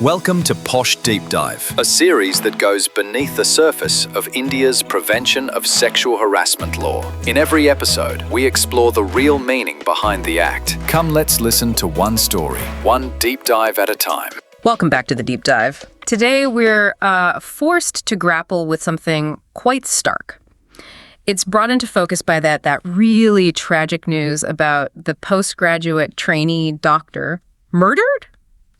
Welcome to POSH Deepdive, a series that goes beneath the surface of India's prevention of sexual harassment law. In every episode, we explore the real meaning behind the act. Come, let's listen to one story, one deep dive at a time. Welcome back to the Deep Dive. Today, we're forced to grapple with something quite stark. It's brought into focus by that really tragic news about the postgraduate trainee doctor murdered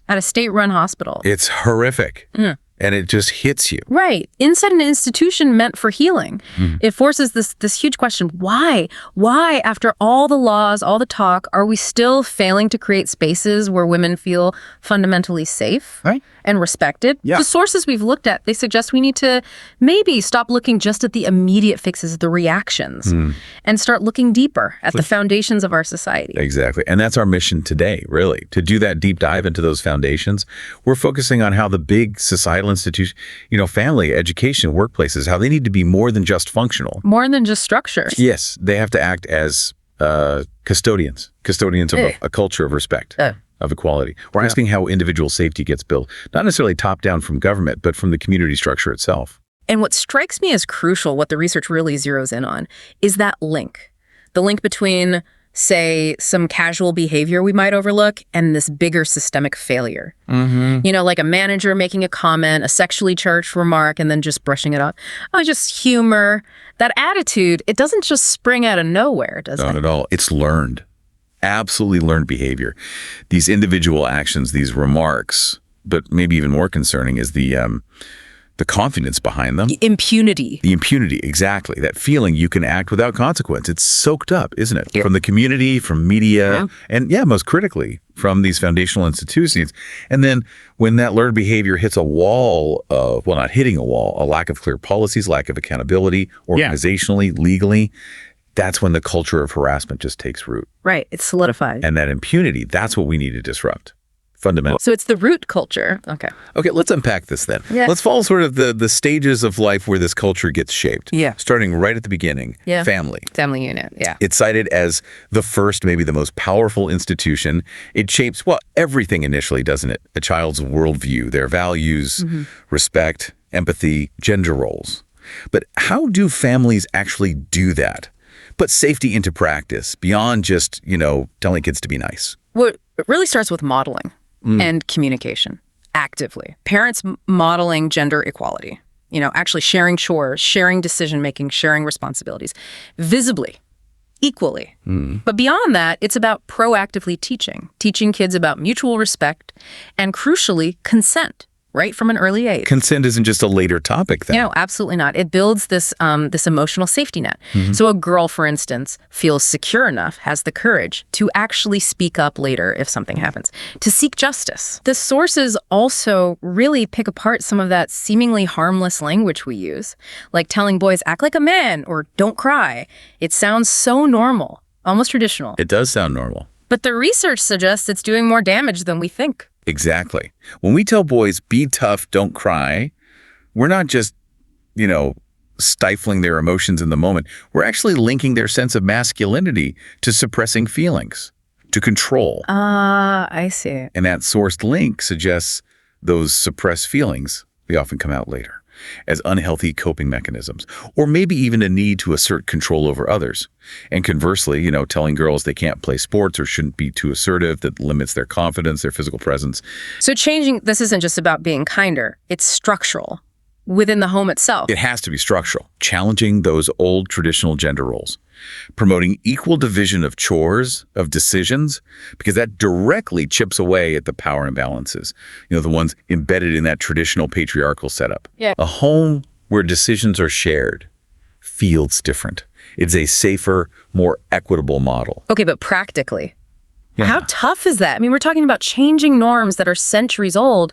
at a state-run hospital. It's horrific. And it just hits you. Right. Inside an institution meant for healing. It forces this huge question. Why? Why, after all the laws, all the talk, are we still failing to create spaces where women feel fundamentally safe and respected? Yeah. The sources we've looked at, they suggest we need to maybe stop looking just at the immediate fixes, the reactions, and start looking deeper at the foundations of our society. Exactly. And that's our mission today, really, to do that deep dive into those foundations. We're focusing on how the big societal institutions, family, education, workplaces, how they need to be more than just functional. More than just structure. Yes, they have to act as custodians of a culture of respect, of equality. We're asking how individual safety gets built, not necessarily top down from government, but from the community structure itself. And what strikes me as crucial, what the research really zeroes in on, is that link. The link between, say, some casual behavior we might overlook and this bigger systemic failure. Like a manager making a comment, a sexually charged remark, and then just brushing it off. Oh, just humor. That attitude, it doesn't just spring out of nowhere, does it? Not at all. It's learned. Absolutely learned behavior. These individual actions, these remarks, but maybe even more concerning is the confidence behind them. Impunity. The impunity, exactly. That feeling you can act without consequence. It's soaked up, isn't it? Yep. From the community, from media, and most critically, from these foundational institutions. And then when that learned behavior hits a wall, not hitting a wall, a lack of clear policies, lack of accountability, organizationally, legally, that's when the culture of harassment just takes root. Right. It's solidified. And that impunity, that's what we need to disrupt. Fundamental. So it's the root culture. Okay, let's unpack this then. Yeah. Let's follow sort of the stages of life where this culture gets shaped. Yeah. Starting right at the beginning. Yeah. Family. Family unit, yeah. It's cited as the first, maybe the most powerful institution. It shapes, everything initially, doesn't it? A child's worldview, their values, respect, empathy, gender roles. But how do families actually do that? Put safety into practice beyond just, telling kids to be nice. Well, it really starts with modeling and communication actively. Parents modeling gender equality, actually sharing chores, sharing decision-making, sharing responsibilities, visibly, equally. But beyond that, it's about proactively teaching kids about mutual respect and, crucially, consent. Right from an early age. Consent isn't just a later topic then. No, absolutely not. It builds this emotional safety net. So a girl, for instance, feels secure enough, has the courage to actually speak up later if something happens, to seek justice. The sources also really pick apart some of that seemingly harmless language we use, like telling boys, act like a man, or don't cry. It sounds so normal, almost traditional. It does sound normal. But the research suggests it's doing more damage than we think. Exactly. When we tell boys, be tough, don't cry, we're not just, stifling their emotions in the moment. We're actually linking their sense of masculinity to suppressing feelings, to control. I see. And that sourced link suggests those suppressed feelings, they often come out later as unhealthy coping mechanisms, or maybe even a need to assert control over others. And conversely, telling girls they can't play sports or shouldn't be too assertive, that limits their confidence, their physical presence. So changing, this isn't just about being kinder, it's structural within the home itself. It has to be structural, challenging those old traditional gender roles, promoting equal division of chores, of decisions, because that directly chips away at the power imbalances, the ones embedded in that traditional patriarchal setup. Yeah. A home where decisions are shared feels different. It's a safer, more equitable model. Okay, but practically, how tough is that? I mean, we're talking about changing norms that are centuries old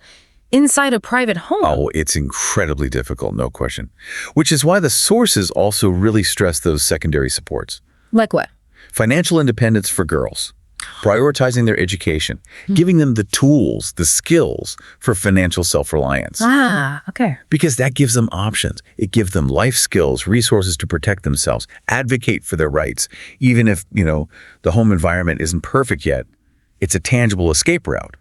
inside a private home. Oh, it's incredibly difficult, no question. Which is why the sources also really stress those secondary supports. Like what? Financial independence for girls, prioritizing their education, giving them the tools, the skills for financial self-reliance. Okay. Because that gives them options. It gives them life skills, resources to protect themselves, advocate for their rights. Even if, the home environment isn't perfect yet, it's a tangible escape route,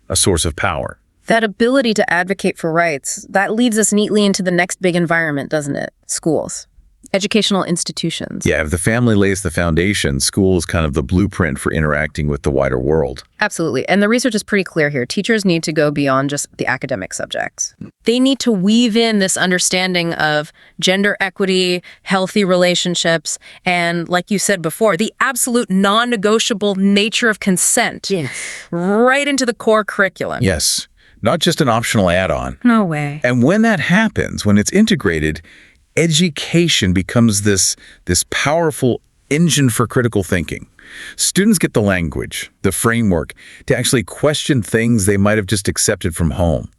a source of power. That ability to advocate for rights, that leads us neatly into the next big environment, doesn't it? Schools. Educational institutions. Yeah, if the family lays the foundation, school is kind of the blueprint for interacting with the wider world. Absolutely. And the research is pretty clear here. Teachers need to go beyond just the academic subjects. They need to weave in this understanding of gender equity, healthy relationships, and, like you said before, the absolute non-negotiable nature of consent right into the core curriculum. Yes, not just an optional add-on. No way. And when that happens, when it's integrated, education becomes this powerful engine for critical thinking. Students get the language, the framework, to actually question things they might have just accepted from home,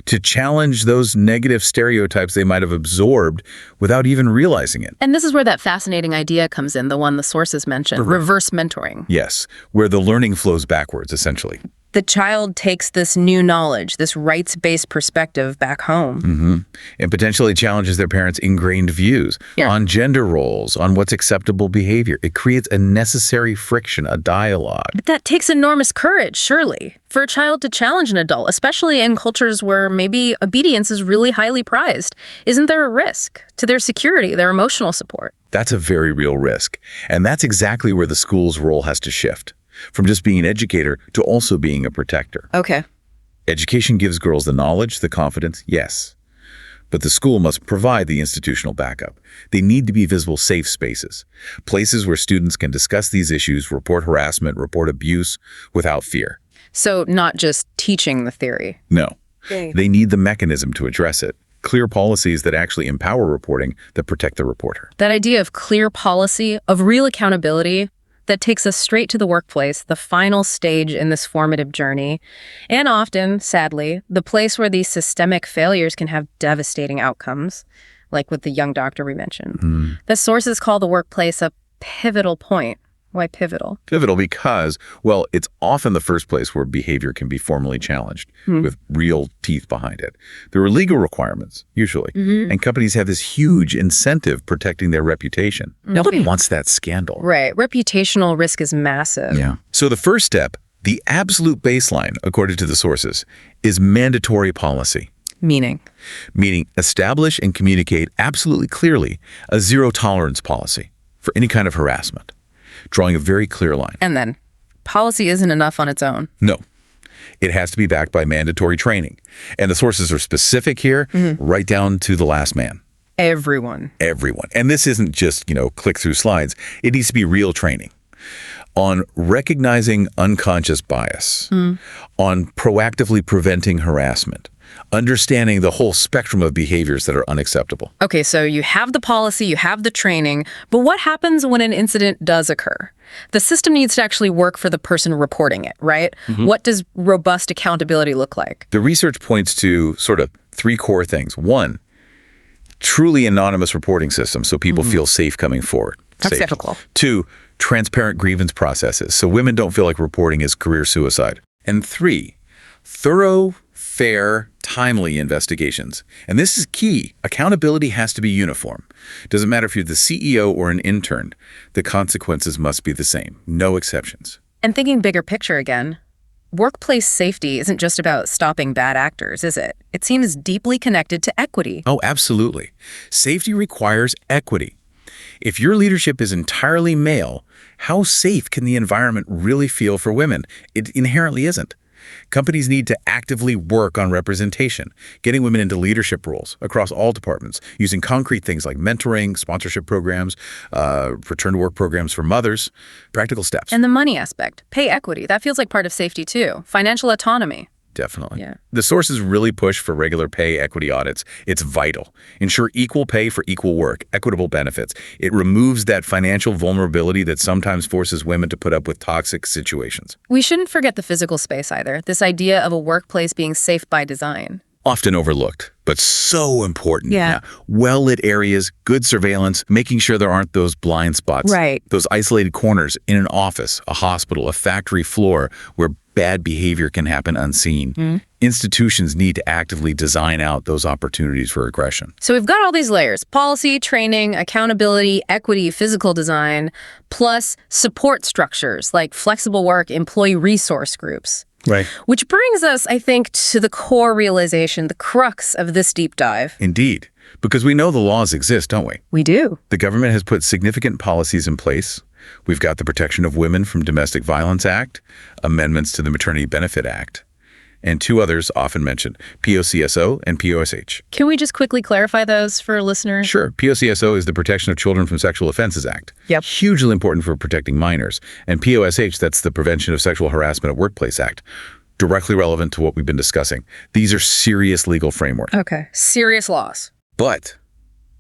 to challenge those negative stereotypes they might have absorbed without even realizing it. And this is where that fascinating idea comes in, the one the sources mentioned, reverse mentoring. Yes, where the learning flows backwards, essentially. The child takes this new knowledge, this rights-based perspective back home. And potentially challenges their parents' ingrained views on gender roles, on what's acceptable behavior. It creates a necessary friction, a dialogue. But that takes enormous courage, surely, for a child to challenge an adult, especially in cultures where maybe obedience is really highly prized. Isn't there a risk to their security, their emotional support? That's a very real risk. And that's exactly where the school's role has to shift. From just being an educator to also being a protector. Okay. Education gives girls the knowledge, the confidence, yes. But the school must provide the institutional backup. They need to be visible, safe spaces. Places where students can discuss these issues, report harassment, report abuse without fear. So not just teaching the theory. No. They need the mechanism to address it. Clear policies that actually empower reporting, that protect the reporter. That idea of clear policy, of real accountability, that takes us straight to the workplace, the final stage in this formative journey, and often, sadly, the place where these systemic failures can have devastating outcomes, like with the young doctor we mentioned. The sources call the workplace a pivotal point. Why pivotal? Pivotal because, well, it's often the first place where behavior can be formally challenged with real teeth behind it. There are legal requirements, usually, and companies have this huge incentive protecting their reputation. Nobody wants that scandal. Right. Reputational risk is massive. Yeah. So the first step, the absolute baseline, according to the sources, is mandatory policy. Meaning Establish and communicate absolutely clearly a zero-tolerance policy for any kind of harassment, drawing a very clear line. And then, policy isn't enough on its own. No. It has to be backed by mandatory training. And the sources are specific here, right down to the last man. Everyone. And this isn't just, click through slides. It needs to be real training on recognizing unconscious bias, on proactively preventing harassment, understanding the whole spectrum of behaviors that are unacceptable. Okay, so you have the policy, you have the training, but what happens when an incident does occur? The system needs to actually work for the person reporting it, right? What does robust accountability look like? The research points to sort of three core things. One, truly anonymous reporting system so people feel safe coming forward. That's Safe. difficult. Two, transparent grievance processes so women don't feel like reporting is career suicide. And three, thorough, fair, timely investigations. And this is key. Accountability has to be uniform. Doesn't matter if you're the CEO or an intern. The consequences must be the same. No exceptions. And thinking bigger picture again, workplace safety isn't just about stopping bad actors, is it? It seems deeply connected to equity. Oh, absolutely. Safety requires equity. If your leadership is entirely male, how safe can the environment really feel for women? It inherently isn't. Companies need to actively work on representation, getting women into leadership roles across all departments, using concrete things like mentoring, sponsorship programs, return-to-work programs for mothers, practical steps. And the money aspect, pay equity, that feels like part of safety too. Financial autonomy. Definitely. Yeah. The sources really push for regular pay equity audits. It's vital. Ensure equal pay for equal work, equitable benefits. It removes that financial vulnerability that sometimes forces women to put up with toxic situations. We shouldn't forget the physical space either, this idea of a workplace being safe by design. Often overlooked, but so important. Yeah. Well-lit areas, good surveillance, making sure there aren't those blind spots. Right. Those isolated corners in an office, a hospital, a factory floor where bad behavior can happen unseen. Institutions need to actively design out those opportunities for aggression. So we've got all these layers: policy, training, accountability, equity, physical design, plus support structures like flexible work, employee resource groups. Right. Which brings us, I think, to the core realization, the crux of this deep dive. Indeed. Because we know the laws exist, don't we? We do. The government has put significant policies in place. We've got the Protection of Women from Domestic Violence Act, amendments to the Maternity Benefit Act, and two others often mentioned, POCSO and POSH. Can we just quickly clarify those for listeners? Sure. POCSO is the Protection of Children from Sexual Offenses Act. Yep. Hugely important for protecting minors. And POSH, that's the Prevention of Sexual Harassment at Workplace Act. Directly relevant to what we've been discussing. These are serious legal framework. Okay. Serious laws. But,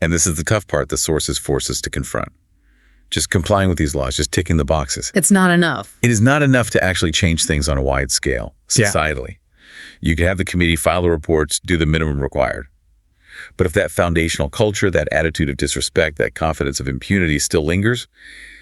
and this is the tough part, the sources force us to confront. Just complying with these laws, just ticking the boxes. It's not enough. It is not enough to actually change things on a wide scale, societally. You can have the committee file the reports, do the minimum required. But if that foundational culture, that attitude of disrespect, that confidence of impunity still lingers,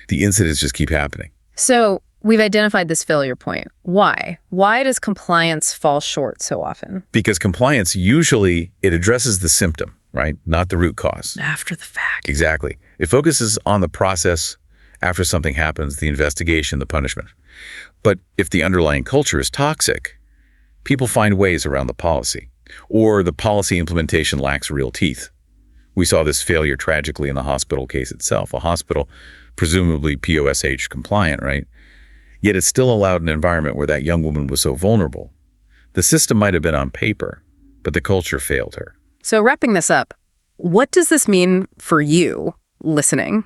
the incidents just keep happening. So we've identified this failure point. Why? Why does compliance fall short so often? Because compliance usually, it addresses the symptom, right? Not the root cause. After the fact. Exactly. It focuses on the process after something happens, the investigation, the punishment. But if the underlying culture is toxic, people find ways around the policy, or the policy implementation lacks real teeth. We saw this failure tragically in the hospital case itself. A hospital, presumably POSH compliant, right? Yet it still allowed an environment where that young woman was so vulnerable. The system might have been on paper, but the culture failed her. So wrapping this up, what does this mean for you listening?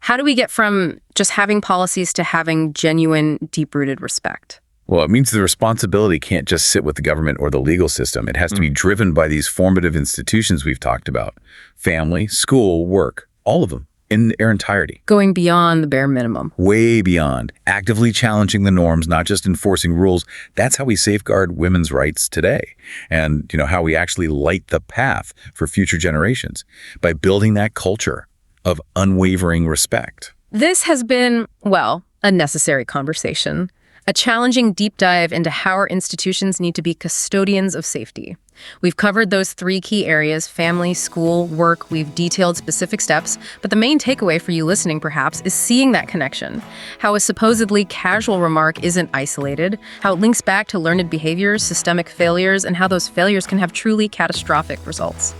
How do we get from just having policies to having genuine, deep-rooted respect? Well, it means the responsibility can't just sit with the government or the legal system. It has to be driven by these formative institutions we've talked about. Family, school, work, all of them in their entirety. Going beyond the bare minimum. Way beyond. Actively challenging the norms, not just enforcing rules. That's how we safeguard women's rights today. And, how we actually light the path for future generations by building that culture of unwavering respect. This has been, a necessary conversation. A challenging deep dive into how our institutions need to be custodians of safety. We've covered those three key areas, family, school, work. We've detailed specific steps, but the main takeaway for you listening, perhaps, is seeing that connection. How a supposedly casual remark isn't isolated, how it links back to learned behaviors, systemic failures, and how those failures can have truly catastrophic results.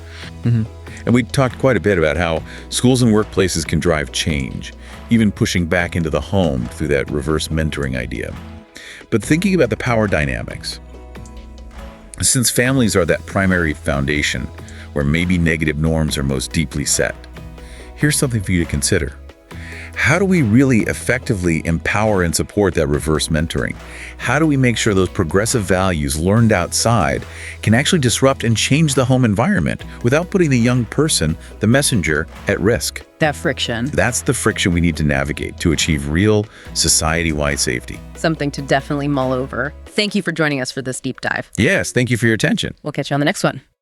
And we talked quite a bit about how schools and workplaces can drive change, even pushing back into the home through that reverse mentoring idea. But thinking about the power dynamics, since families are that primary foundation where maybe negative norms are most deeply set, here's something for you to consider. How do we really effectively empower and support that reverse mentoring? How do we make sure those progressive values learned outside can actually disrupt and change the home environment without putting the young person, the messenger, at risk? That friction. That's the friction we need to navigate to achieve real society-wide safety. Something to definitely mull over. Thank you for joining us for this deep dive. Yes, thank you for your attention. We'll catch you on the next one.